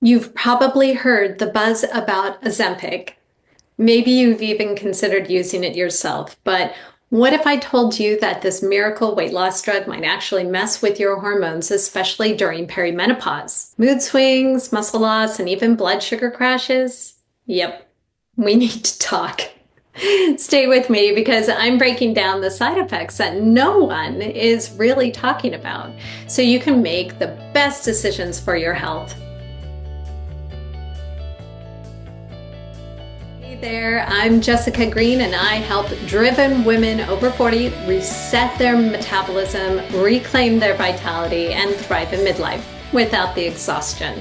You've probably heard the buzz about Ozempic. Maybe you've even considered using it yourself, but what if I told you that this miracle weight loss drug might actually mess with your hormones, especially during perimenopause? Mood swings, muscle loss, and even blood sugar crashes? Yep, we need to talk. Stay with me because I'm breaking down the side effects that no one is really talking about so you can make the best decisions for your health. Hey there, I'm Jessica Green and I help driven women over 40 reset their metabolism, reclaim their vitality, and thrive in midlife without the exhaustion.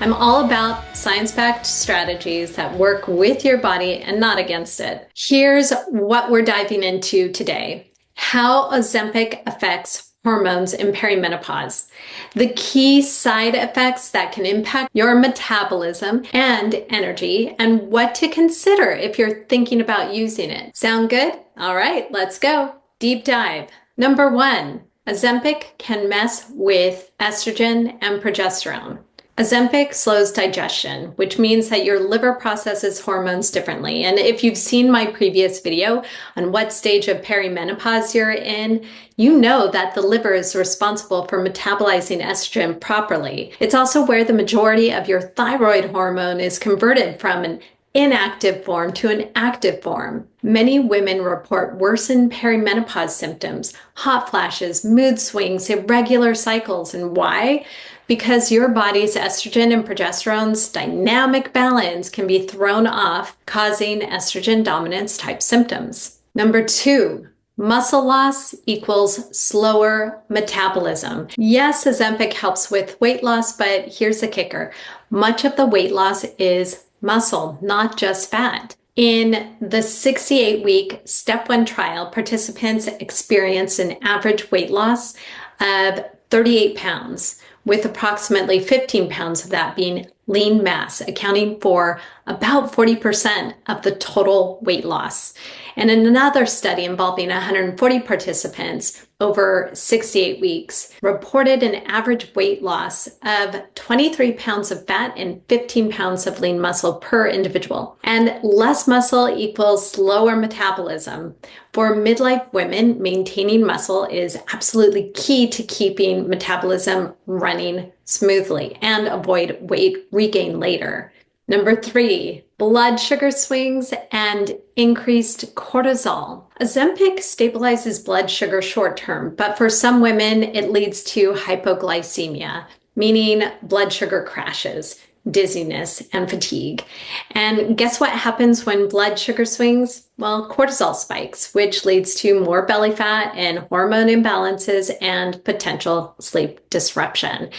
I'm all about science-backed strategies that work with your body and not against it. Here's what we're diving into today: how Ozempic affects hormones in perimenopause, the key side effects that can impact your metabolism and energy, and what to consider if you're thinking about using it. Sound good? All right, let's go. Deep dive. Number 1, Ozempic can mess with estrogen and progesterone. Ozempic slows digestion, which means that your liver processes hormones differently. And if you've seen my previous video on what stage of perimenopause you're in, you know that the liver is responsible for metabolizing estrogen properly. It's also where the majority of your thyroid hormone is converted from an inactive form to an active form. Many women report worsened perimenopause symptoms, hot flashes, mood swings, irregular cycles. And why? Because your body's estrogen and progesterone's dynamic balance can be thrown off, causing estrogen dominance type symptoms. Number 2, muscle loss equals slower metabolism. Yes, Ozempic helps with weight loss, but here's the kicker. Much of the weight loss is muscle, not just fat. In the 68-week Step 1 trial, participants experienced an average weight loss of 38 pounds, with approximately 15 pounds of that being lean mass, accounting for about 40% of the total weight loss. And in another study involving 140 participants over 68 weeks, reported an average weight loss of 23 pounds of fat and 15 pounds of lean muscle per individual. And less muscle equals slower metabolism. For midlife women, maintaining muscle is absolutely key to keeping metabolism running smoothly and avoid weight regain later. Number 3, blood sugar swings and increased cortisol. Ozempic stabilizes blood sugar short term, but for some women, it leads to hypoglycemia, meaning blood sugar crashes, dizziness, and fatigue. And guess what happens when blood sugar swings? Well, cortisol spikes, which leads to more belly fat and hormone imbalances and potential sleep disruption.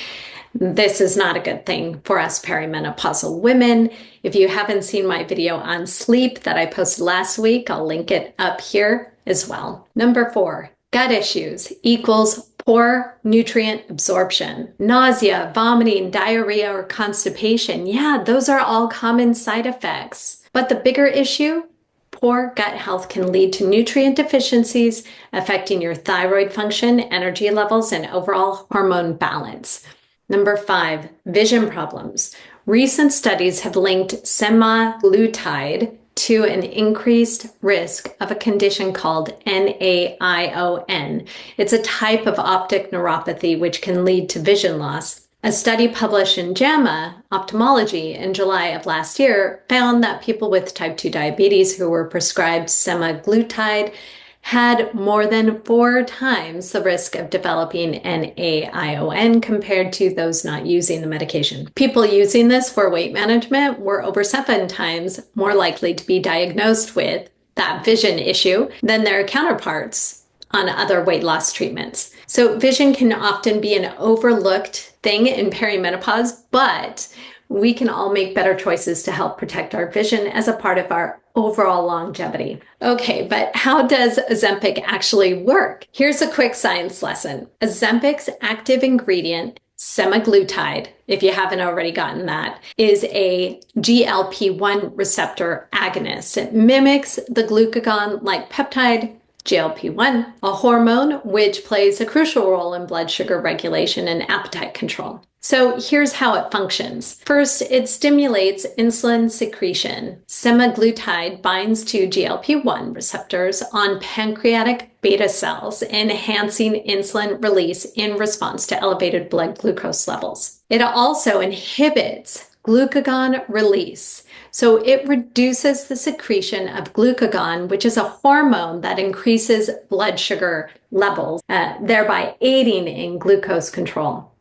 This is not a good thing for us perimenopausal women. If you haven't seen my video on sleep that I posted last week, I'll link it up here as well. Number 4, gut issues equals poor nutrient absorption. Nausea, vomiting, diarrhea, or constipation. Yeah, those are all common side effects. But the bigger issue, poor gut health can lead to nutrient deficiencies, affecting your thyroid function, energy levels, and overall hormone balance. Number 5, vision problems. Recent studies have linked semaglutide to an increased risk of a condition called NAION. It's a type of optic neuropathy which can lead to vision loss. A study published in JAMA Ophthalmology in July of last year found that people with type 2 diabetes who were prescribed semaglutide had more than 4 times the risk of developing NAION compared to those not using the medication. People using this for weight management were over 7 times more likely to be diagnosed with that vision issue than their counterparts on other weight loss treatments. So vision can often be an overlooked thing in perimenopause, but we can all make better choices to help protect our vision as a part of our overall longevity. Okay, but how does Ozempic actually work? Here's a quick science lesson. Ozempic's active ingredient, semaglutide, if you haven't already gotten that, is a GLP-1 receptor agonist. It mimics the glucagon-like peptide GLP-1, a hormone which plays a crucial role in blood sugar regulation and appetite control. So here's how it functions. First, it stimulates insulin secretion. Semaglutide binds to GLP-1 receptors on pancreatic beta cells, enhancing insulin release in response to elevated blood glucose levels. It also inhibits glucagon release. So it reduces the secretion of glucagon, which is a hormone that increases blood sugar levels, thereby aiding in glucose control.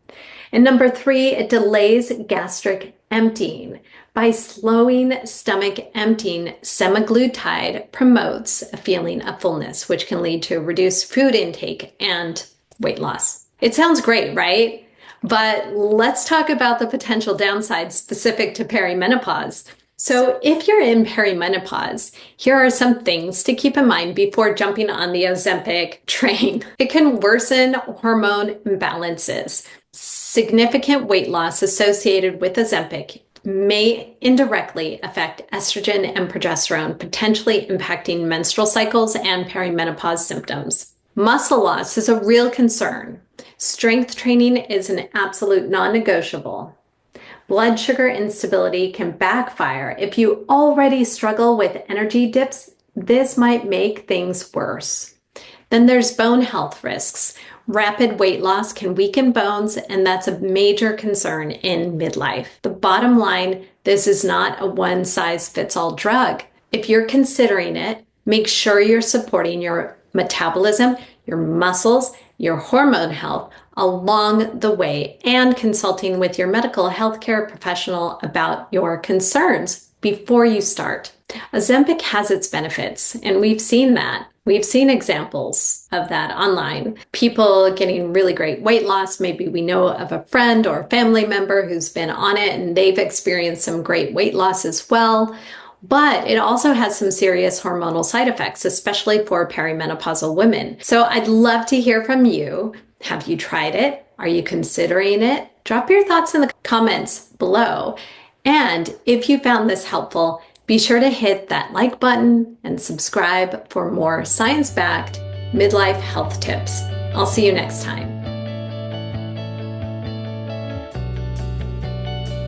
And number 3, it delays gastric emptying. By slowing stomach emptying, semaglutide promotes a feeling of fullness, which can lead to reduced food intake and weight loss. It sounds great, right? But let's talk about the potential downsides specific to perimenopause. So if you're in perimenopause, here are some things to keep in mind before jumping on the Ozempic train. It can worsen hormone imbalances. Significant weight loss associated with Ozempic may indirectly affect estrogen and progesterone, potentially impacting menstrual cycles and perimenopause symptoms. Muscle loss is a real concern. Strength training is an absolute non-negotiable. Blood sugar instability can backfire. If you already struggle with energy dips, this might make things worse. Then there's bone health risks. Rapid weight loss can weaken bones, and that's a major concern in midlife. The bottom line, this is not a one-size-fits-all drug. If you're considering it, make sure you're supporting your metabolism, your muscles, your hormone health along the way, and consulting with your medical healthcare professional about your concerns before you start. Ozempic has its benefits, and we've seen that. We've seen examples of that online. People getting really great weight loss. Maybe we know of a friend or a family member who's been on it and they've experienced some great weight loss as well. But it also has some serious hormonal side effects, especially for perimenopausal women. So I'd love to hear from you. Have you tried it? Are you considering it? Drop your thoughts in the comments below. And if you found this helpful, be sure to hit that like button and subscribe for more science-backed midlife health tips. I'll see you next time.